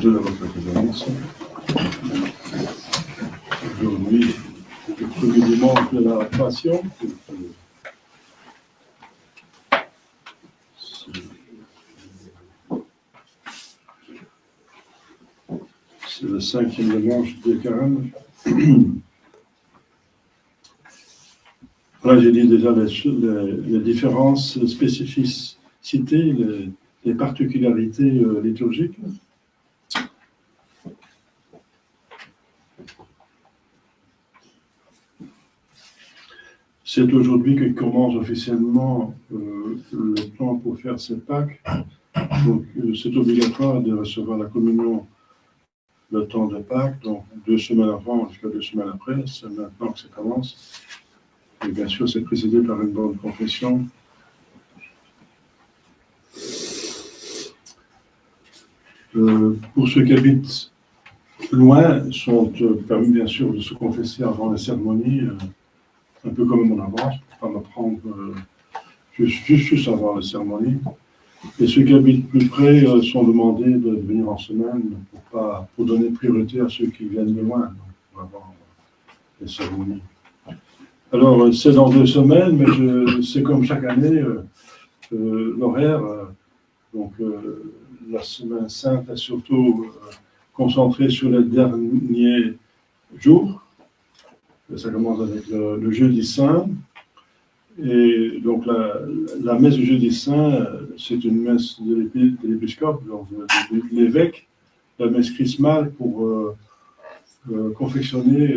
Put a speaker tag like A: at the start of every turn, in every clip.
A: de votre présence. Aujourd'hui, le premier dimanche de la Passion. C'est le 5e dimanche des carême. Là, j'ai dit déjà les différences, spécificités, les particularités liturgiques. C'est aujourd'hui que commence officiellement le temps pour faire cette Pâques. Donc, c'est obligatoire de recevoir la communion le temps de Pâques, donc 2 semaines avant jusqu'à 2 semaines après. C'est maintenant que ça commence. Et bien sûr, c'est précédé par une bonne confession. Pour ceux qui habitent loin, sont permis bien sûr de se confesser avant la cérémonie, un peu comme en avance, pour ne pas me prendre juste avant la cérémonie. Et ceux qui habitent plus près sont demandés de venir en semaine pour donner priorité à ceux qui viennent de loin, donc pour avoir les cérémonies. Alors, c'est dans 2 semaines, mais c'est comme chaque année, l'horaire. Donc, la semaine sainte est surtout concentrée sur les derniers jours. Ça commence avec le jeudi saint. Et donc, la messe du jeudi saint, c'est une messe de l'épiscope, donc de l'évêque, la messe chrismale pour confectionner.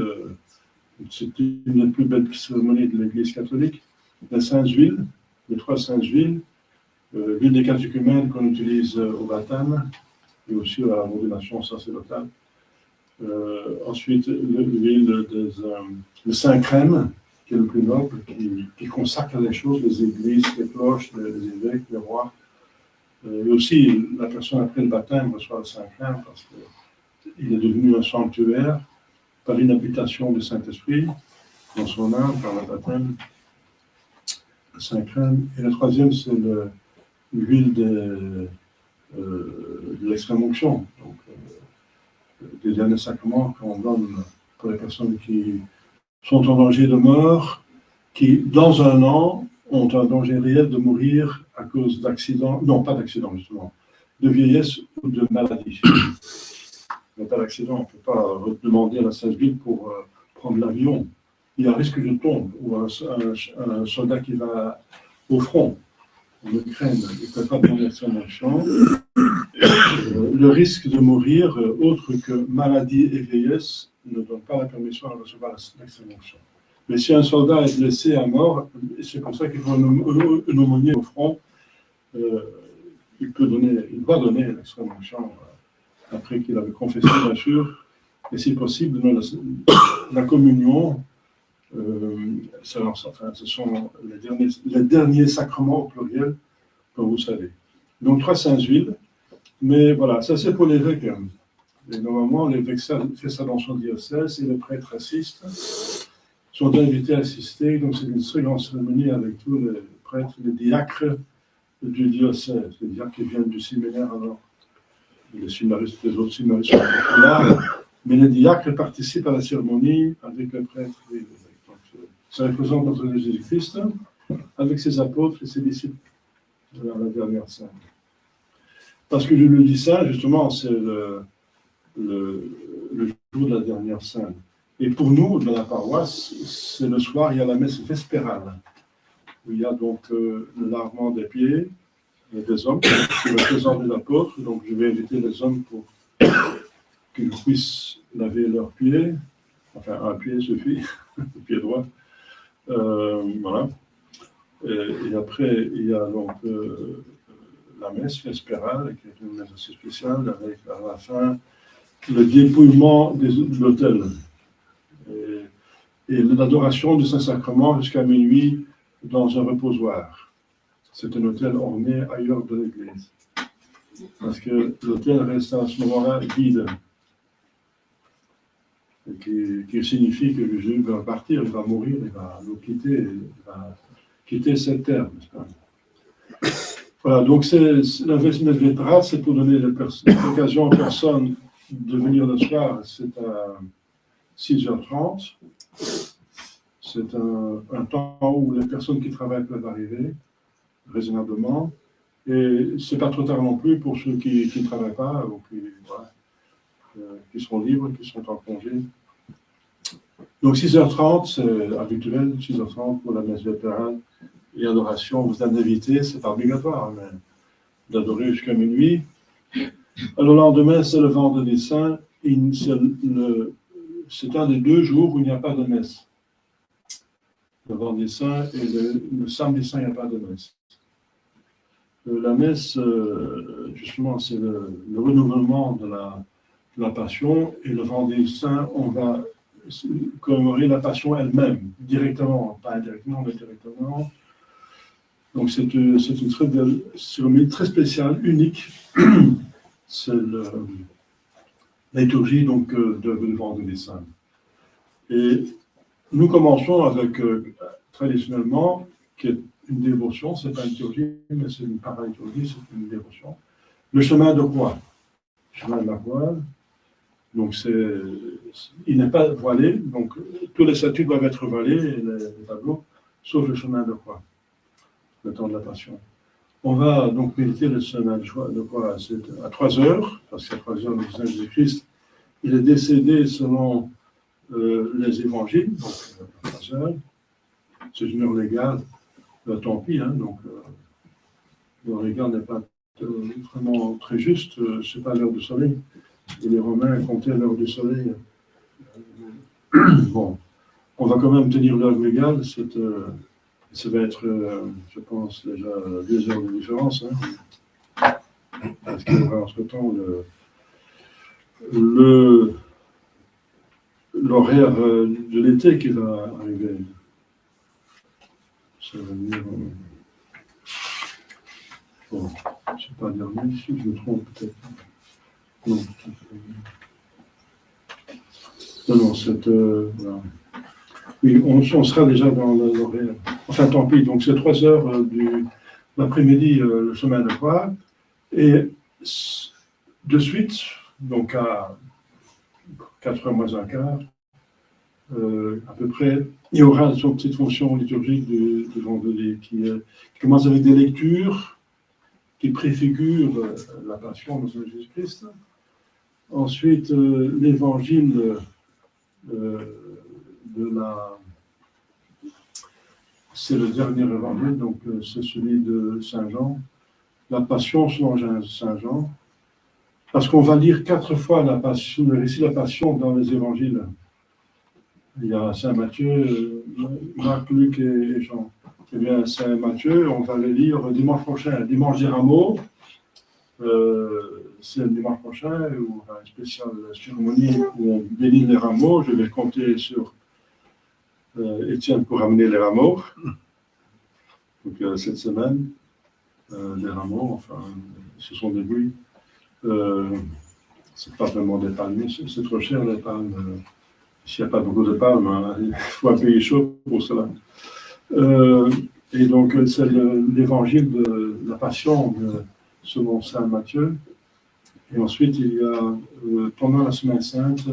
A: C'est une des plus belles cérémonies de l'Église catholique. La Sainte Huile, les 3 Saintes Huiles, l'huile des catéchumènes qu'on utilise au baptême et aussi à l'ordination sacerdotale. Ensuite, l'huile de Saint-Crème, qui est le plus noble, qui consacre les choses, les églises, les cloches, les évêques, les rois. Et aussi, la personne après le baptême reçoit le Saint-Crème parce qu'il est devenu un sanctuaire par l'inhabitation du Saint-Esprit dans son âme, par le baptême, le Saint-Crème. Et le 3e, c'est l'huile de l'extrême-onction, donc des derniers sacrements qu'on donne pour les personnes qui sont en danger de mort, qui, dans 1 an, ont un danger réel de mourir à cause d'accidents, non, pas d'accidents, justement, de vieillesse ou de maladie. Mais pas d'accident, on ne peut pas demander à la Sainte Ville pour prendre l'avion. Il y a un risque de tombe, ou un soldat qui va au front, en Ukraine, il ne peut pas donner son action. Le risque de mourir, autre que maladie et vieillesse, ne donne pas la permission de recevoir l'extrême-onction. Mais si un soldat est blessé à mort, c'est pour ça qu'il faut une aumônier au front, il doit donner l'extrême-onction après qu'il avait confessé, bien sûr, et si possible, la communion, ce sont les derniers sacrements au pluriel, comme vous savez. Donc 3 Saintes Huiles, mais voilà, ça c'est pour l'évêque. Et normalement, l'évêque fait ça dans son diocèse et les prêtres assistent, sont invités à assister, donc c'est une très grande cérémonie avec tous les prêtres, les diacres du diocèse, les diacres qui viennent du séminaire alors. Les séminaristes, les autres séminaristes sont là, mais les diacres participent à la cérémonie avec les prêtres et les évêques. Donc, ça représente notre Jésus-Christ avec ses apôtres et ses disciples dans la dernière scène. Parce que je le dis ça, justement, c'est le jour de la dernière scène. Et pour nous, dans la paroisse, c'est le soir, il y a la messe vespérale, où il y a donc le lavement des pieds, des hommes, qui représentent les apôtres. Donc, je vais inviter les hommes pour qu'ils puissent laver leurs pieds. Enfin, un pied suffit, le pied droit. Voilà. Et après, il y a donc la messe vespérale, qui est une messe assez spéciale, avec à la fin le dépouillement de l'autel. Et l'adoration du Saint-Sacrement jusqu'à minuit dans un reposoir. C'est un hôtel orné ailleurs de l'église. Parce que l'hôtel reste à ce moment-là vide. Et qui signifie que Jésus va partir, il va mourir, il va nous quitter, il va quitter cette terre, n'est-ce pas? Voilà, donc la Vesmedvetra, c'est pour donner l'occasion aux personnes de venir le soir, c'est à 6h30. C'est un temps où les personnes qui travaillent peuvent arriver raisonnablement. Et c'est pas trop tard non plus pour ceux qui ne travaillent pas ou voilà, qui sont libres, qui sont en congé. Donc 6h30, c'est habituel, 6h30 pour la messe vétérane et adoration. Vous êtes invité, c'est pas obligatoire, mais d'adorer jusqu'à minuit. Alors, le lendemain, c'est le vendredi saint. C'est un des 2 jours où il n'y a pas de messe. Le vendredi saint et le samedi saint, il n'y a pas de messe. La messe, justement, c'est le renouvellement de la passion. Et le vendredi saint, on va commémorer la passion elle-même, directement, pas indirectement, mais directement. Donc, c'est une cérémonie très spéciale, unique. C'est la liturgie donc, du vendredi saint. Et nous commençons avec, traditionnellement, qui est une dévotion, ce n'est pas une liturgie, mais c'est une paraliturgie, c'est une dévotion. Le chemin de croix. Le chemin de la croix. Donc, il n'est pas voilé, donc tous les statues doivent être voilés, les tableaux, sauf le chemin de croix, le temps de la passion. On va donc méditer le chemin de croix à 3h, parce qu'à 3h, le Seigneur Jésus-Christ, il est décédé selon les évangiles, donc à 3h. C'est une heure légale, tant pis, hein, donc l'heure légale n'est pas vraiment très juste, ce n'est pas l'heure du soleil. Et les Romains comptaient l'heure du soleil. Bon, on va quand même tenir l'heure légale, ça va être, je pense, déjà 2 heures de différence, hein, parce qu'il y aura entre-temps l'horaire de l'été qui va arriver. Ça va venir. Bon, je ne sais pas dire si je me trompe peut-être. Non, non, voilà. Oui, on sera déjà dans l'horaire. Enfin, tant pis. Donc, c'est 3h de l'après-midi, le chemin de croix. Et de suite, donc à 4h moins un quart, à peu près, il y aura une petite fonction liturgique du vendredi qui commence avec des lectures qui préfigurent la passion de Jésus-Christ. Ensuite, l'évangile c'est le dernier évangile, donc c'est celui de Saint Jean, la passion selon Saint Jean, parce qu'on va lire 4 fois le récit de la passion dans les évangiles. Il y a Saint Matthieu, Marc, Luc et Jean. Eh bien, Saint Matthieu, on va le lire dimanche prochain, dimanche des Rameaux. C'est le dimanche prochain, où on a une spéciale cérémonie où on bénit les rameaux. Je vais compter sur Étienne pour ramener les rameaux. Donc, cette semaine, les rameaux, enfin, ce sont des buis. C'est pas vraiment des palmiers, c'est trop cher les palmes. S'il n'y a pas beaucoup de palmes, hein, il faut un pays chaud pour cela. Et donc, c'est l'évangile de la passion selon Saint Matthieu. Et ensuite, il y a, pendant la Semaine Sainte,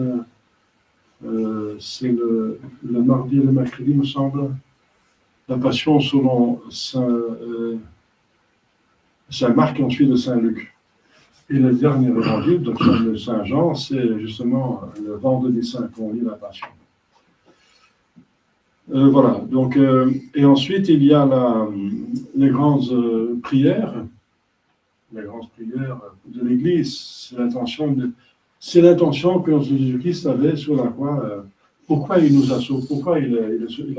A: c'est le mardi et le mercredi, me semble, la passion selon Saint Marc et ensuite de Saint Luc. Et le dernier évangile, donc de Saint Jean, c'est justement le vendredi saint qu'on lit la passion. Voilà, donc, et ensuite il y a les grandes prières. Les grandes prières de l'Église, c'est l'intention que Jésus-Christ avait sur la croix. Pourquoi il nous a sauvés, pourquoi il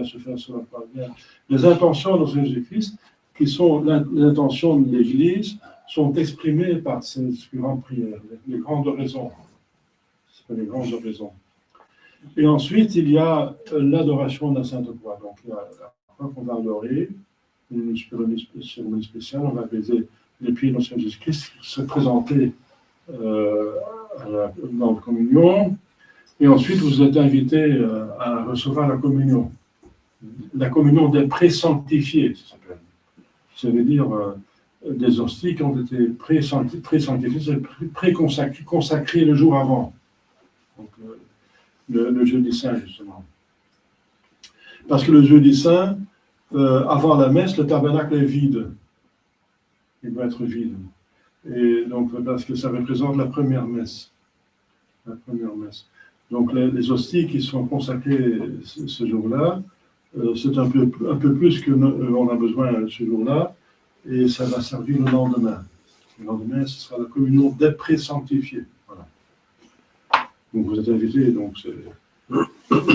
A: a souffert sur la croix? Bien, les intentions de Jésus-Christ, qui sont les intentions de l'Église, sont exprimées par ces grandes prières, les grandes raisons. C'est les grandes raisons. Et ensuite, il y a l'adoration de la Sainte Croix. Donc, la croix qu'on va adorer, une cérémonie spéciale, on va baiser les pieds de Seigneur Jésus-Christ, se présenter dans la communion. Et ensuite, vous êtes invité à recevoir la communion des pré-sanctifiés, ça s'appelle. Ça veut dire des hosties qui ont été pré-sanctifiées, pré-consacrées le jour avant. Donc, le jeudi saint, justement. Parce que le jeudi saint, avant la messe, le tabernacle est vide. Il doit être vide. Et donc, parce que ça représente la première messe. La première messe. Donc, les hosties qui sont consacrées ce jour-là, c'est un peu plus qu'on a besoin ce jour-là, et ça va servir le lendemain. Le lendemain, ce sera la communion des pré-sanctifiés. Voilà. Donc, vous êtes invités, donc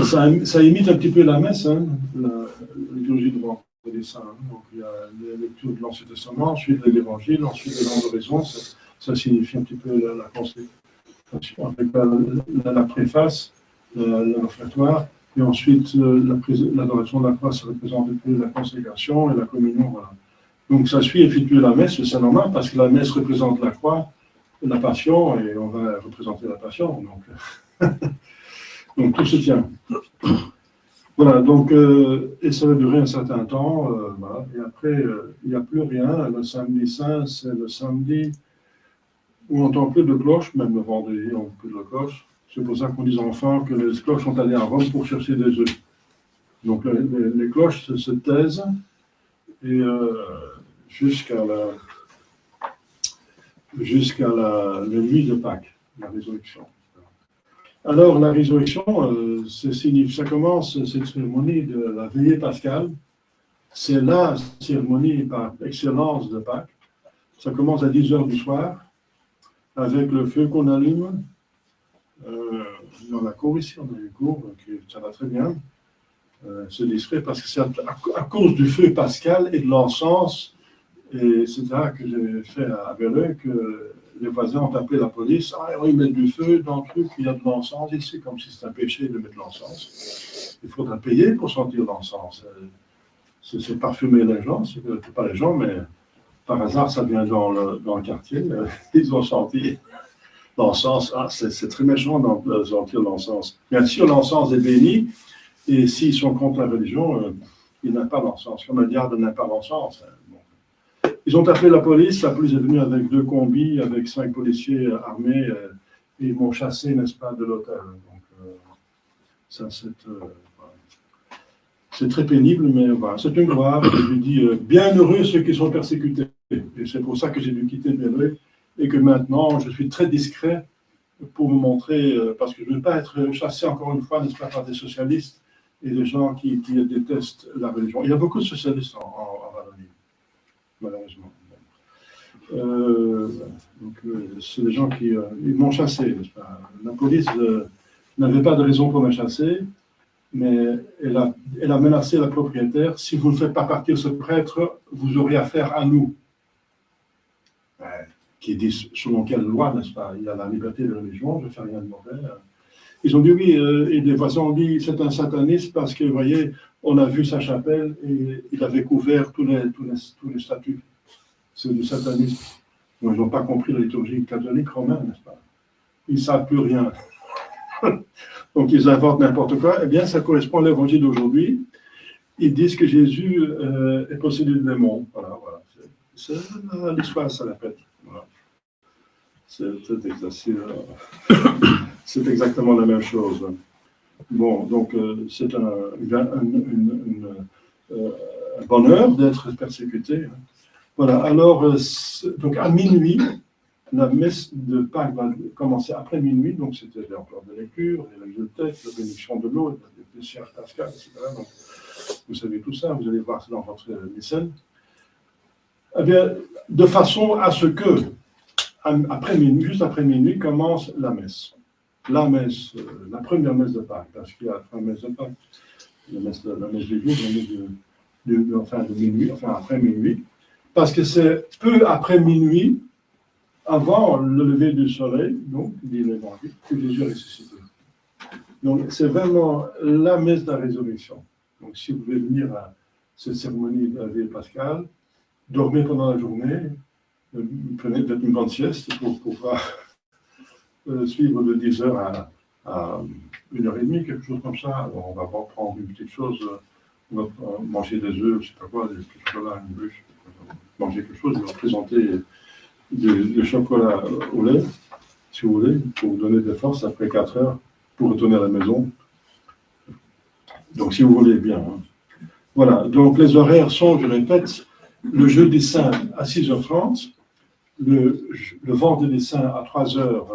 A: ça imite un petit peu la messe, hein, la liturgie de vendredi saint. Donc, il y a la lecture de l'Ancien Testament, ensuite de l'Évangile, ensuite de l'oraison. Ça signifie un petit peu la conséquence, avec la préface, le réfectoire, et ensuite l'adoration de la croix, ça représente un peu la consécration et la communion. Voilà. Donc, ça suit effectivement la messe, c'est normal, parce que la messe représente la croix, la passion, et on va représenter la passion. Donc, donc tout se tient. Voilà, donc, et ça va durer un certain temps, voilà. Et après, il n'y a plus rien. Le samedi saint, c'est le samedi où on n'entend plus de cloches, même le vendredi, on n'entend plus de cloches. C'est pour ça qu'on dit aux enfants que les cloches sont allées à Rome pour chercher des œufs. Donc, les cloches se taisent, et jusqu'à la nuit de Pâques, la résurrection. Alors, la résurrection, ça commence, cette cérémonie de la veillée pascale. C'est la cérémonie par excellence de Pâques. Ça commence à 10 heures du soir, avec le feu qu'on allume. Dans la cour ici, on a une cour, ça va très bien. C'est discret parce que c'est à cause du feu pascal et de l'encens, et c'est là que j'ai fait à Belleuil que les voisins ont appelé la police. Ah, ils mettent du feu dans le truc, il y a de l'encens ici, comme si c'était un péché de mettre de l'encens. Il faudra payer pour sentir l'encens. C'est parfumer les gens, c'est pas les gens, mais par hasard, ça vient dans le quartier. Ils ont senti l'encens. Ah, c'est très méchant de sentir l'encens. Bien sûr, l'encens est béni, et s'ils sont contre la religion, ils n'aiment pas l'encens. Comme un diable n'aime pas l'encens. Bon. Ils ont appelé la police est venue avec 2 combis, avec 5 policiers armés, et ils m'ont chassé, n'est-ce pas, de l'hôtel. Donc, ça, c'est très pénible, mais voilà, c'est une gloire. Je lui dis, bienheureux ceux qui sont persécutés. Et c'est pour ça que j'ai dû quitter Belleuil, et que maintenant, je suis très discret pour me montrer, parce que je ne veux pas être chassé encore une fois, n'est-ce pas, par des socialistes et des gens qui détestent la religion. Il y a beaucoup de socialistes en Wallonie, malheureusement. Donc, c'est des gens qui ils m'ont chassé, n'est-ce pas. La police n'avait pas de raison pour me chasser, mais elle a menacé la propriétaire. Si vous ne faites pas partir ce prêtre, vous aurez affaire à nous. Qui dit selon quelle loi, n'est-ce pas, il y a la liberté de religion, je ne fais rien de mauvais. Ils ont dit oui, et les voisins ont dit c'est un sataniste parce que, vous voyez, on a vu sa chapelle et il avait couvert tous les statuts. C'est du satanisme. Donc, ils n'ont pas compris la liturgie catholique romaine, n'est-ce pas? Ils ne savent plus rien. Donc, ils inventent n'importe quoi. Eh bien, ça correspond à l'évangile d'aujourd'hui. Ils disent que Jésus est possédé de démons. Voilà. L'histoire, ça répète. Voilà. C'est exactement la même chose. Bon, donc c'est un bonheur d'être persécuté. Voilà, alors, donc à minuit, la messe de Pâques va commencer après minuit, donc c'était encore de lecture, la bibliothèque, la bénédiction de l'eau, le cierge pascal, etc. Donc, vous savez tout ça, vous allez voir ça dans votre mécène. Eh bien, de façon à ce que, juste après minuit, commence la messe. La première messe de Pâques, parce qu'il y a 3 messes de Pâques. La messe du jour, la messe de minuit, enfin après minuit. Parce que c'est peu après minuit, avant le lever du soleil, donc, dit l'Évangile, que Jésus est ressuscité. Donc, c'est vraiment la messe de la résurrection. Donc, si vous voulez venir à cette cérémonie de la veille pascale, dormez pendant la journée, prenez peut-être une bonne sieste pour pouvoir suivre de 10h à 1h30, quelque chose comme ça. Alors, on va prendre une petite chose on va manger des œufs, je sais pas quoi, du chocolat, une bûche, manger quelque chose, il va présenter du chocolat au lait, si vous voulez, pour vous donner des forces après 4 heures, pour retourner à la maison. Donc, si vous voulez bien. Hein. Voilà, donc les horaires sont, je répète, le jeudi saint à 6h30, le vendredi saint à 3h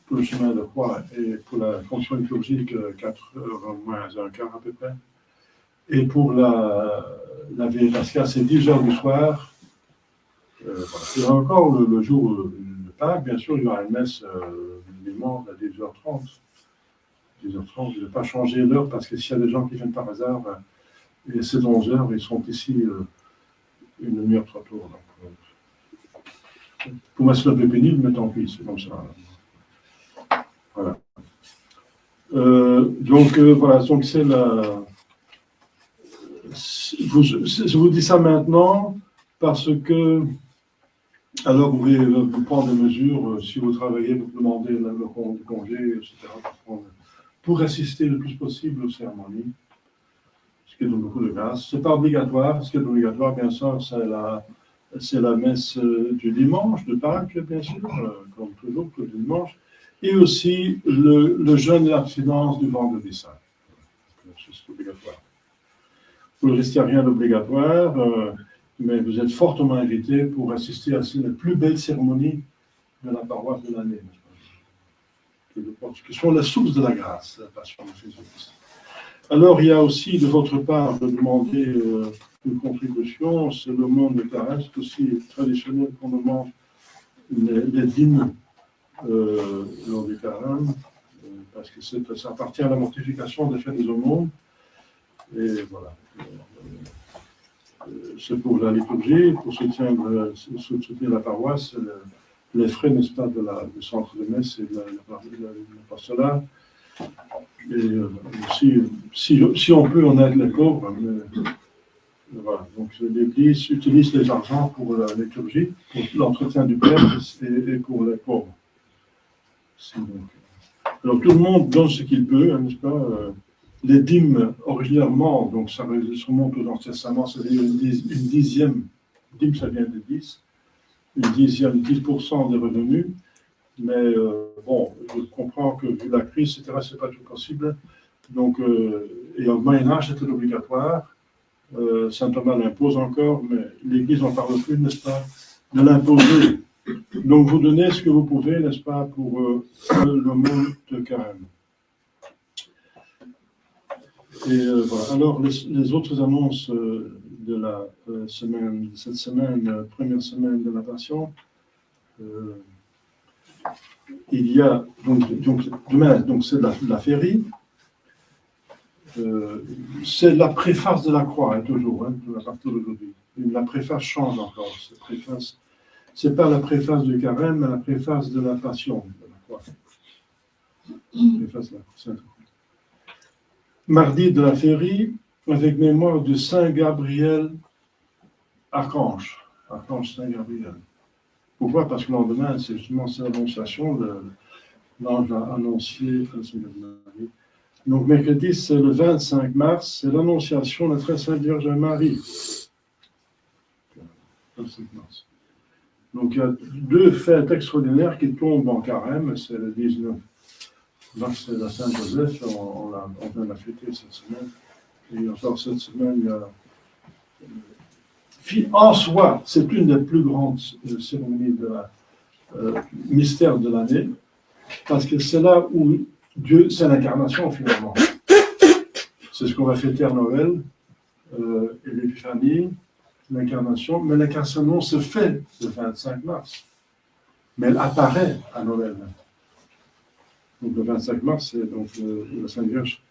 A: pour le chemin de croix et pour la fonction liturgique 4h moins un quart à peu près. Et pour la Vieille Pascal, c'est 10h du soir. Voilà. Il y a encore le jour de Pâques, bien sûr, il y aura une messe le dimanche à 10h30. 10h30, je ne vais pas changer l'heure parce que s'il y a des gens qui viennent par hasard, et c'est 11h, ils sont ici une demi-heure, 3 tours. Pour moi, c'est un peu pénible, mais tant pis, c'est comme ça. Voilà. Voilà, donc c'est la. Je vous dis ça maintenant parce que. Alors, vous pouvez vous prendre des mesures, si vous travaillez, vous demandez le congé, etc., pour assister le plus possible aux cérémonies, ce qui donne beaucoup de grâce. Ce n'est pas obligatoire. Ce qui est obligatoire, bien sûr, c'est la messe du dimanche, de Pâques, bien sûr, comme toujours, que le dimanche, et aussi le jeûne et l'abstinence du vendredi saint. C'est obligatoire. Pour le reste, il n'y a rien d'obligatoire, mais vous êtes fortement invités pour assister à les plus belles cérémonies de la paroisse de l'année, qui sont la source de la grâce, la passion de Jésus-Christ. Alors, il y a aussi de votre part de demander une contribution, c'est le monde de carême, c'est aussi traditionnel qu'on demande les dîmes lors du carême, parce que ça appartient à la mortification des faits des aumônes. Et voilà. C'est pour la liturgie, pour soutenir la paroisse, les frais, n'est-ce pas, du centre de messe et de l'apostolat. Et si on peut, on aide les pauvres. Voilà. Donc l'Église utilise les argents pour la liturgie, pour l'entretien du prêtre et pour les pauvres. Alors tout le monde donne ce qu'il peut, hein, n'est-ce pas les dîmes, originairement, donc ça remonte aux Ancien Testament, c'est-à-dire une dixième, dîme ça vient de 10, une dixième, 10% des revenus, mais bon, je comprends que vu la crise, etc., c'est pas tout possible, donc, et au Moyen-Âge, c'était obligatoire, Saint Thomas l'impose encore, mais l'Église n'en parle plus, n'est-ce pas, de l'imposer. Donc vous donnez ce que vous pouvez, n'est-ce pas, pour le monde de carême. Et voilà. Alors, les autres annonces de la semaine, de cette semaine, première semaine de la Passion, il y a donc demain, donc c'est la féerie. C'est la préface de la croix, hein, toujours, hein, à partir d'aujourd'hui. La préface change encore. C'est pas la préface du carême, mais la préface de la Passion de la croix. Préface de la Sainte Croix. Mardi de la féerie, avec mémoire de Saint Gabriel, archange Saint Gabriel. Pourquoi? Parce que le lendemain, c'est justement cette annonciation, l'ange a annoncé. Donc mercredi, c'est le 25 mars, c'est l'annonciation de la très sainte Vierge Marie. 25 mars. Donc il y a deux fêtes extraordinaires qui tombent en carême, c'est le 19. Là, c'est la Saint-Joseph, on vient de la fêter cette semaine. Et encore cette semaine, il y a. En soi, c'est une des plus grandes cérémonies de la mystère de l'année, parce que c'est là où Dieu, c'est l'incarnation finalement. C'est ce qu'on va fêter à Noël, et l'Épiphanie, l'incarnation. Mais l'incarnation se fait le 25 mars, mais elle apparaît à Noël. Donc le 25 mars, c'est donc la Sainte Vierge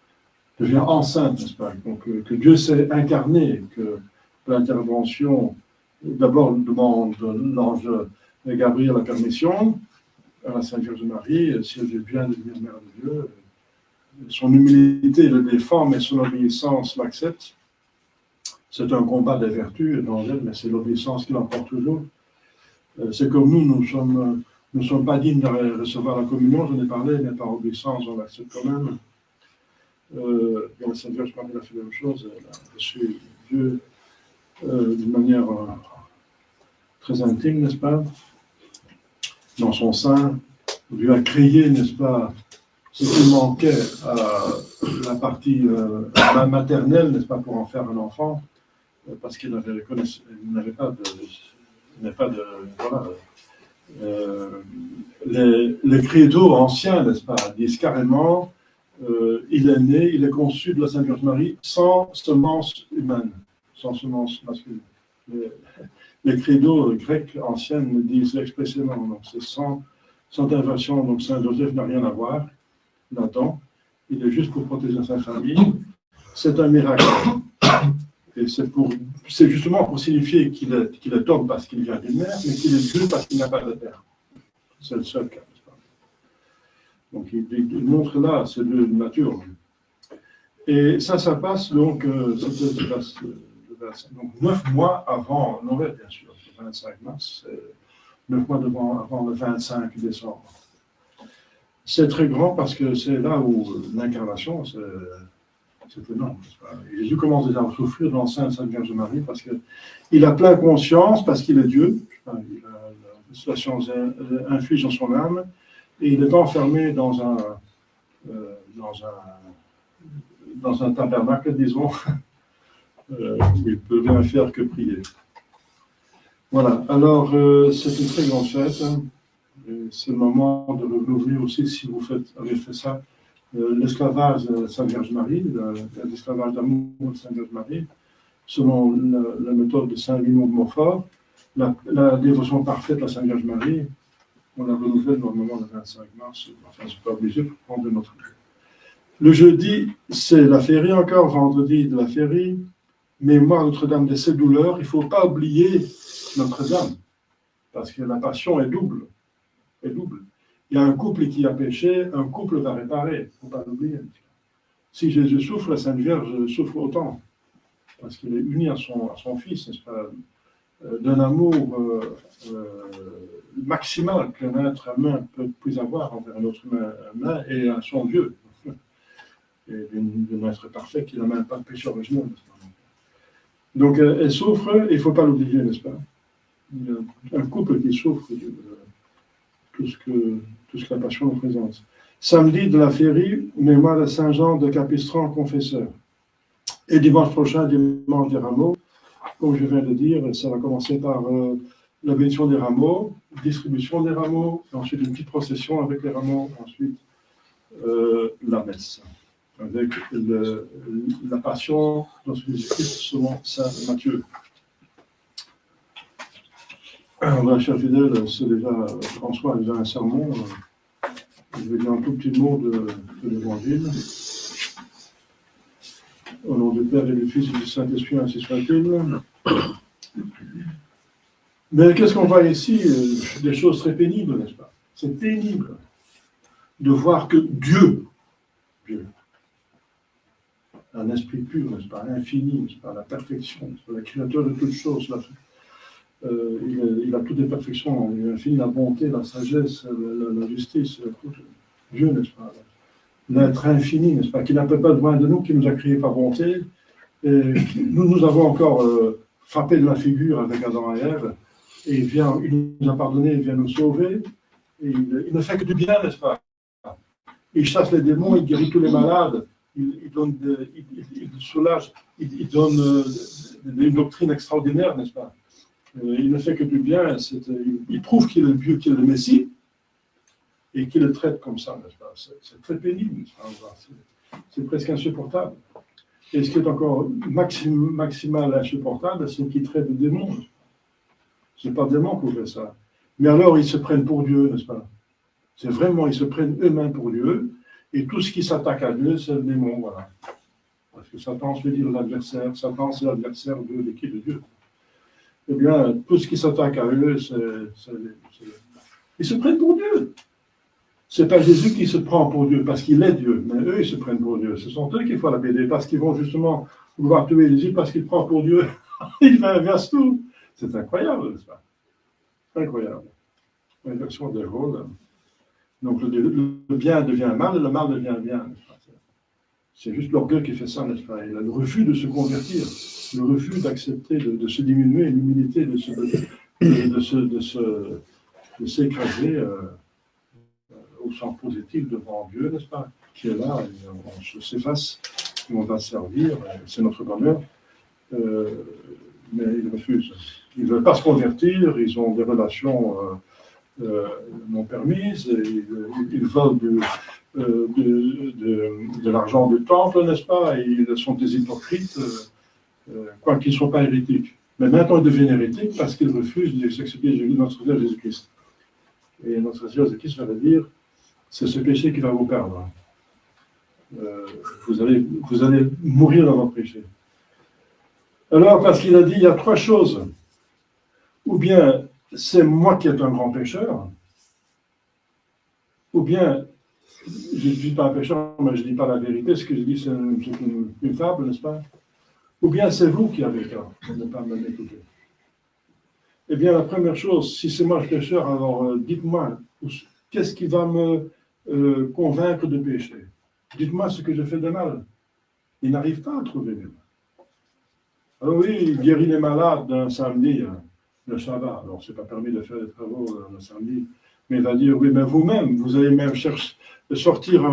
A: devient enceinte, n'est-ce pas? Donc que Dieu s'est incarné, que l'intervention, d'abord demande l'ange Gabriel la permission à la Sainte Vierge Marie, si elle veut bien devenir mère de Dieu, son humilité le défend, mais son obéissance l'accepte. C'est un combat des vertus dans elle, mais c'est l'obéissance qui l'emporte toujours. C'est comme nous ne sommes pas dignes de recevoir la communion, j'en ai parlé, mais par obéissance, on l'accepte quand même. la Sainte Vierge Marie a fait la même chose, elle a reçu Dieu d'une manière très intime, n'est-ce pas? Dans son sein, Dieu a créé, n'est-ce pas, ce qui manquait à la partie maternelle, n'est-ce pas, pour en faire un enfant, parce qu'il n'avait pas de voilà. Les credos anciens, n'est-ce pas, disent carrément, il est né, il est conçu de la Sainte Vierge Marie sans semence humaine, sans semence masculine. Les credos grecs anciens disent expressément, donc c'est sans inversion, donc Saint Joseph n'a rien à voir là-dedans, il est juste pour protéger sa famille. C'est un miracle. Et c'est justement pour signifier qu'il est homme parce qu'il vient d'une mère, mais qu'il est Dieu parce qu'il n'a pas de père. C'est le seul cas. Donc il montre là ces deux natures. Et ça passe donc, c'était le 25. Donc 9 mois avant Noël, bien sûr, le 25 mars, 9 mois avant le 25 décembre. C'est très grand parce que c'est là où l'incarnation, c'est énorme. Jésus commence déjà à souffrir dans l'enceinte de Sainte Vierge Marie parce qu'il a plein conscience, parce qu'il est Dieu, la situation inflige dans son âme, et il est enfermé dans un tabernacle, disons, où il ne peut rien faire que prier. Voilà, alors c'est une très grande fête. C'est le moment de renouveler aussi, si vous avez fait ça, l'esclavage de Sainte Vierge Marie, l'esclavage d'amour de Sainte Vierge Marie, selon la méthode de Saint Louis de Montfort, la dévotion parfaite à Sainte Vierge Marie, on la renouvelle normalement le 25 mars, enfin, c'est pas obligé pour prendre notre lieu. Le jeudi, c'est la féerie encore, vendredi de la féerie, mémoire Notre-Dame de ses douleurs. Il ne faut pas oublier Notre-Dame, parce que la passion est double. Il y a un couple qui a péché, un couple va réparer, il ne faut pas l'oublier. Si Jésus souffre, la Sainte Vierge souffre autant, parce qu'il est uni à son Fils, n'est-ce pas, d'un amour maximal qu'un être humain peut plus avoir envers un autre humain et à son Dieu. Et d'un être parfait qui n'a même pas de péché originel, n'est-ce pas? Donc elle souffre, il ne faut pas l'oublier, n'est-ce pas? Il y a un couple qui souffre tout ce que la passion représente. Samedi de la féerie, mémoire de Saint Jean de Capistran, confesseur. Et dimanche prochain, dimanche des rameaux, comme je viens de dire, ça va commencer par la bénédiction des rameaux, distribution des rameaux, ensuite une petite procession avec les rameaux, ensuite la messe, avec la passion dans Jésus-Christ selon Saint Matthieu. Alors, chers fidèles, c'est déjà, François a déjà un sermon. Je vais dire un tout petit mot de l'Évangile. Au nom du Père et du Fils et du Saint-Esprit, ainsi soit-il. Mais qu'est-ce qu'on voit ici? Des choses très pénibles, n'est-ce pas? C'est pénible de voir que Dieu, un esprit pur, n'est-ce pas, l'infini, n'est-ce pas, la perfection, le créateur de toutes choses, il a toutes les perfections, l'infini, la bonté, la sagesse, la justice, Dieu, n'est-ce pas, l'être infini, n'est-ce pas, qui n'a pas besoin de nous, qui nous a créés par bonté, et nous avons encore frappé de la figure avec Adam et Ève, et il nous a pardonné, il vient nous sauver, et il ne fait que du bien, n'est-ce pas? Il chasse les démons, il guérit tous les malades, il soulage, il donne une doctrine extraordinaire, n'est-ce pas? Il ne fait que du bien, il prouve qu'il est le Dieu, qu'il est le Messie, et qu'il le traite comme ça, n'est-ce pas? C'est très pénible, n'est-ce pas? C'est presque insupportable. Et ce qui est encore maximal insupportable, c'est qu'il traite de démons. Ce n'est pas démon qui fait ça. Mais alors, ils se prennent pour Dieu, n'est-ce pas? C'est vraiment, ils se prennent eux-mêmes pour Dieu, et tout ce qui s'attaque à Dieu, c'est le démon, voilà. Parce que Satan se dit l'adversaire, Satan c'est l'adversaire de l'équipe de Dieu. Eh bien, tout ce qui s'attaque à eux, ils se prennent pour Dieu. Ce n'est pas Jésus qui se prend pour Dieu parce qu'il est Dieu, mais eux, ils se prennent pour Dieu. Ce sont eux qu'il faut la péder parce qu'ils vont justement vouloir tuer Jésus parce qu'il prend pour Dieu. Il inverse tout. C'est incroyable, n'est-ce pas? Incroyable. L'inversion des rôles. Donc le bien devient mal et le mal devient bien. C'est juste l'orgueil qui fait ça, n'est-ce pas? Il a le refus de se convertir, le refus d'accepter de se diminuer, l'humilité de s'écraser au sens positif devant Dieu, n'est-ce pas? Qui est là, et on s'efface, on va servir, c'est notre bonheur. Mais ils refusent. Ils ne veulent pas se convertir, ils ont des relations non permises, ils volent de l'argent du temple, n'est-ce pas? Et ils sont des hypocrites, quoiqu'ils ne soient pas hérétiques. Mais maintenant, ils deviennent hérétiques parce qu'ils refusent d'accepter notre Seigneur Jésus-Christ. Et notre Seigneur Jésus-Christ va dire, c'est ce péché qui va vous perdre. Vous allez mourir dans votre péché. Alors, parce qu'il a dit, il y a trois choses. Ou bien, c'est moi qui est un grand pécheur, ou bien, je ne dis pas un pécheur, mais je ne dis pas la vérité, ce que je dis, c'est une fable, n'est-ce pas? Ou bien, c'est vous qui avez tort de ne pas m'écouter. Eh bien, la première chose, si c'est moi le pécheur, alors dites-moi, qu'est-ce qui va me convaincre de pécher? Dites-moi ce que je fais de mal. Il n'arrive pas à trouver les mal. Alors oui, il guérit les malades d'un samedi, le Shabbat. Alors, ce n'est pas permis de faire des travaux le samedi. Mais il va dire, oui, mais vous-même, vous allez même sortir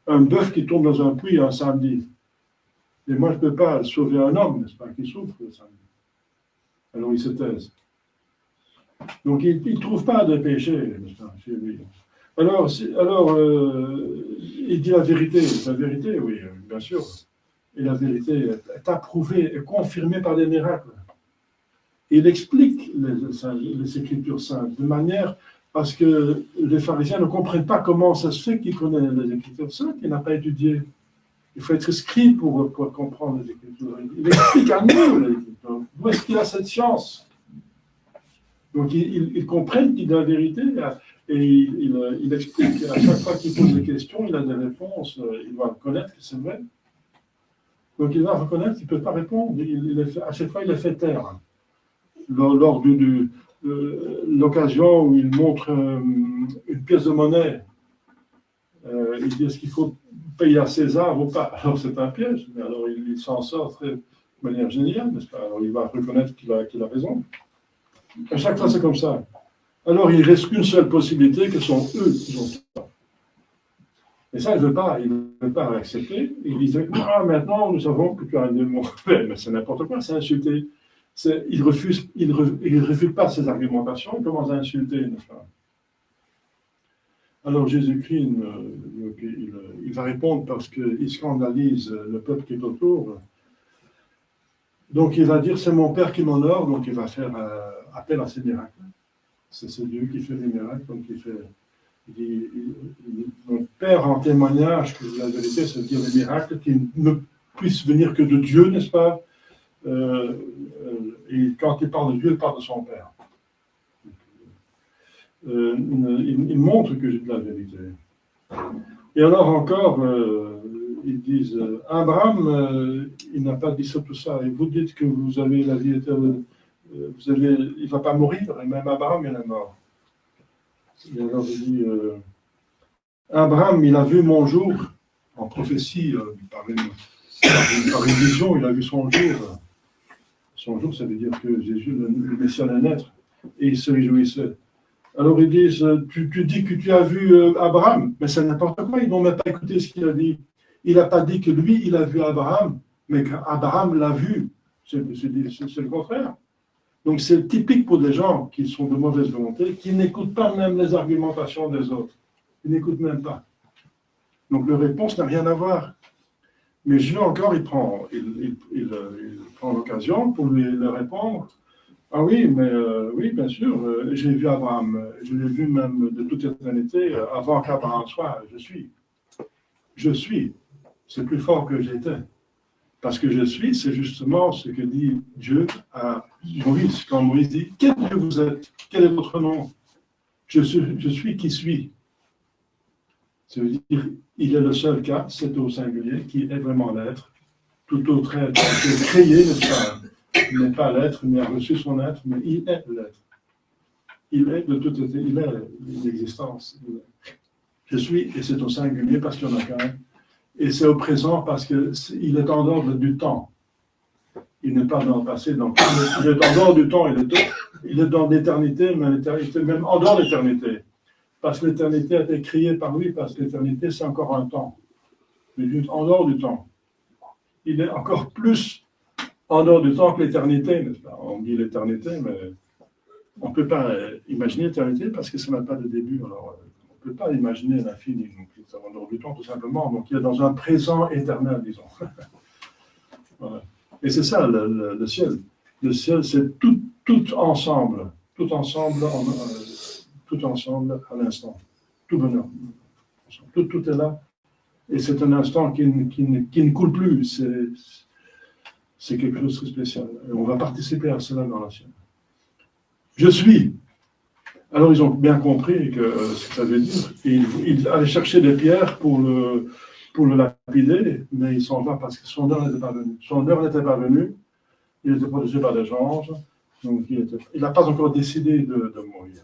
A: un bœuf qui tombe dans un puits un samedi. Et moi, je ne peux pas sauver un homme, n'est-ce pas, qui souffre le samedi. Alors, il se taise. Donc, il ne trouve pas de péché, n'est-ce pas, chez lui. Alors il dit la vérité, oui, bien sûr. Et la vérité est approuvée, est confirmée par des miracles. Il explique les Écritures saintes de manière à ce que les pharisiens ne comprennent pas comment ça se fait qu'il connaît les Écritures saintes, qu'il n'a pas étudié. Il faut être scribe pour comprendre les Écritures. Il explique à nous les Écritures. D'où est-ce qu'il a cette science? Donc ils comprennent qu'il a la vérité et il explique. À chaque fois qu'il pose des questions, il a des réponses. Il doit reconnaître que c'est vrai. Donc il va reconnaître qu'il ne peut pas répondre. À chaque fois, il les fait taire. Lors de l'occasion où il montre une pièce de monnaie, il dit est-ce qu'il faut payer à César ou pas? Alors c'est un piège, mais alors il s'en sort de manière géniale, n'est-ce pas? Alors il va reconnaître qu'il a raison. À chaque fois c'est comme ça. Alors il ne reste qu'une seule possibilité, que sont eux qui ont tort. Et ça, il ne veut pas l'accepter. Il disait maintenant nous savons que tu as un démon. Mais c'est n'importe quoi, c'est insulter. Il ne refuse pas ses argumentations, il commence à insulter, n'est-ce pas? Alors Jésus-Christ, il va répondre parce qu'il scandalise le peuple qui est autour. Donc il va dire, c'est mon Père qui m'honore, donc il va faire appel à ses miracles. C'est Dieu qui fait les miracles, donc il dit, mon Père en témoignage que la vérité, c'est dire les miracles qui ne puissent venir que de Dieu, n'est-ce pas? Et quand il parle de Dieu, il parle de son Père. Il montre que j'ai de la vérité. Et alors encore, ils disent, Abraham, il n'a pas dit ça, tout ça, et vous dites que vous avez la vie éternelle, il ne va pas mourir, et même Abraham, il est mort. Et alors il dit, Abraham, il a vu mon jour, en prophétie, par une vision, il a vu son jour. Son jour, ça veut dire que Jésus, le Messie, allait naître, et il se réjouissait. Alors ils disent, tu dis que tu as vu Abraham, mais c'est n'importe quoi, ils n'ont même pas écouté ce qu'il a dit. Il n'a pas dit que lui, il a vu Abraham, mais qu'Abraham l'a vu. C'est le contraire. Donc c'est typique pour des gens qui sont de mauvaise volonté, qui n'écoutent pas même les argumentations des autres. Ils n'écoutent même pas. Donc leur réponse n'a rien à voir. Mais Jésus encore, il prend l'occasion pour lui répondre. Ah oui, mais oui, bien sûr, j'ai vu Abraham, je l'ai vu même de toute éternité, avant qu'Abraham soit, je suis. Je suis, c'est plus fort que j'étais. Parce que je suis, c'est justement ce que dit Dieu à Moïse, quand Moïse dit, quel Dieu vous êtes? Quel est votre nom? Je suis qui suis. Ça veut dire, il est le seul cas, c'est au singulier, qui est vraiment l'être. Tout autre être qui est créé, n'est-ce pas? Il n'est pas l'être, mais a reçu son être, mais il est l'être. Il est de toute éternité, il est l'existence. Je suis, et c'est au singulier parce qu'il n'y en a qu'un. Et c'est au présent parce qu'il est en dehors du temps. Il n'est pas dans le passé, donc il est en dehors du temps, il est dans l'éternité, mais l'éternité, même en dehors de l'éternité. Parce que l'éternité a été créée par lui, parce que l'éternité, c'est encore un temps. Mais juste en dehors du temps. Il est encore plus en dehors du temps que l'éternité, n'est-ce pas? On dit l'éternité, mais on ne peut pas imaginer l'éternité parce que ça n'a pas de début. Alors, on ne peut pas imaginer l'infini, donc c'est en dehors du temps, tout simplement. Donc, il est dans un présent éternel, disons. Voilà. Et c'est ça, le ciel. Le ciel, c'est tout ensemble. Tout ensemble à l'instant. Tout bonheur. Tout est là. Et c'est un instant qui ne coule plus. C'est quelque chose de spécial. Et on va participer à cela dans la ciel. Je suis. Alors, ils ont bien compris ce que ça veut dire. Et ils allaient chercher des pierres pour le lapider, mais il s'en va parce que son heure n'était pas venue. Son heure n'était pas venue. Il était protégé par des anges. Donc, il n'a pas encore décidé de mourir.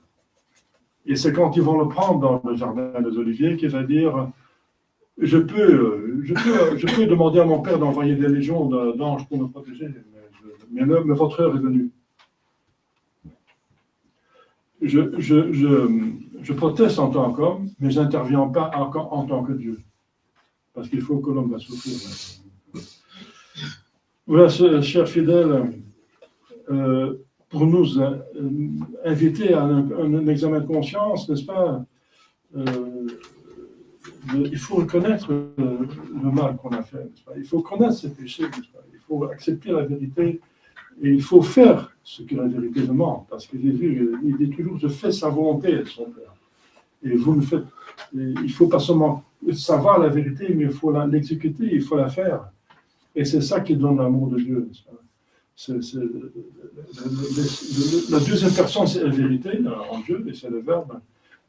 A: Et c'est quand ils vont le prendre dans le jardin des Oliviers qu'il va dire je peux demander à mon Père d'envoyer des légions d'anges pour me protéger, mais votre heure est venue. Je proteste en tant qu'homme, mais je n'interviens pas en tant que Dieu. Parce qu'il faut que l'homme va souffrir. Voilà, chers fidèles, pour nous inviter à un examen de conscience, n'est-ce pas? Il faut reconnaître le mal qu'on a fait, n'est-ce pas? Il faut connaître ses péchés, n'est-ce pas? Il faut accepter la vérité et il faut faire ce que la vérité demande. Parce que Jésus, il dit toujours, je fais sa volonté de son Père. Et vous me faites. Il ne faut pas seulement savoir la vérité, mais il faut l'exécuter, il faut la faire. Et c'est ça qui donne l'amour de Dieu, n'est-ce pas? La deuxième personne, c'est la vérité en Dieu, et c'est le Verbe.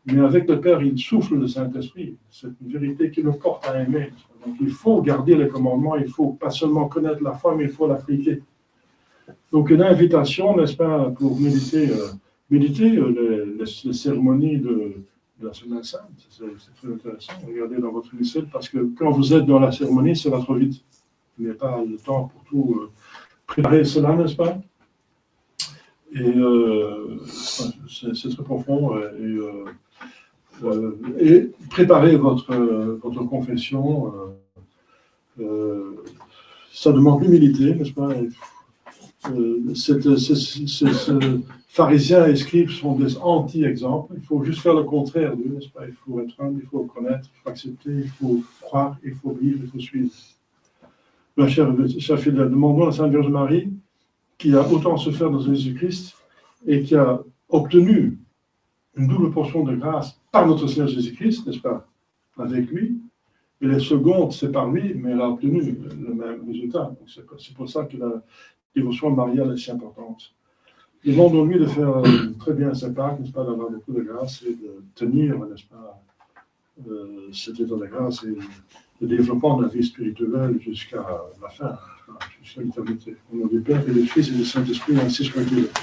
A: Mais avec le Père, il souffle le Saint-Esprit. C'est une vérité qui nous porte à aimer. Donc il faut garder les commandements, il ne faut pas seulement connaître la foi, mais il faut l'appliquer. Donc une invitation, n'est-ce pas, pour méditer les cérémonies de la Semaine Sainte. C'est très intéressant. Regardez dans votre lycée, parce que quand vous êtes dans la cérémonie, ça va trop vite. Il n'y a pas le temps pour tout préparer cela, n'est-ce pas? Et c'est très profond. Et préparer votre confession, ça demande l'humilité, n'est-ce pas? Ces pharisiens et scribes sont des anti-exemples. Il faut juste faire le contraire d'eux, n'est-ce pas? Il faut être humble, il faut connaître, il faut accepter, il faut croire, il faut vivre, il faut suivre. Ma chère fidèle, demandons à la Sainte Vierge Marie, qui a autant souffert dans Jésus-Christ et qui a obtenu une double portion de grâce par notre Seigneur Jésus-Christ, n'est-ce pas, avec lui. Et les secondes, c'est par lui, mais elle a obtenu le même résultat. C'est pour ça que la dévotion mariale est si importante. Demandons-lui de faire très bien sa part, n'est-ce pas, d'avoir beaucoup de grâce et de tenir, n'est-ce pas, cet état de grâce et le développement de la vie spirituelle jusqu'à la fin, jusqu'à l'éternité. Au nom du Père et du Fils et du Saint-Esprit, ainsi soit-il.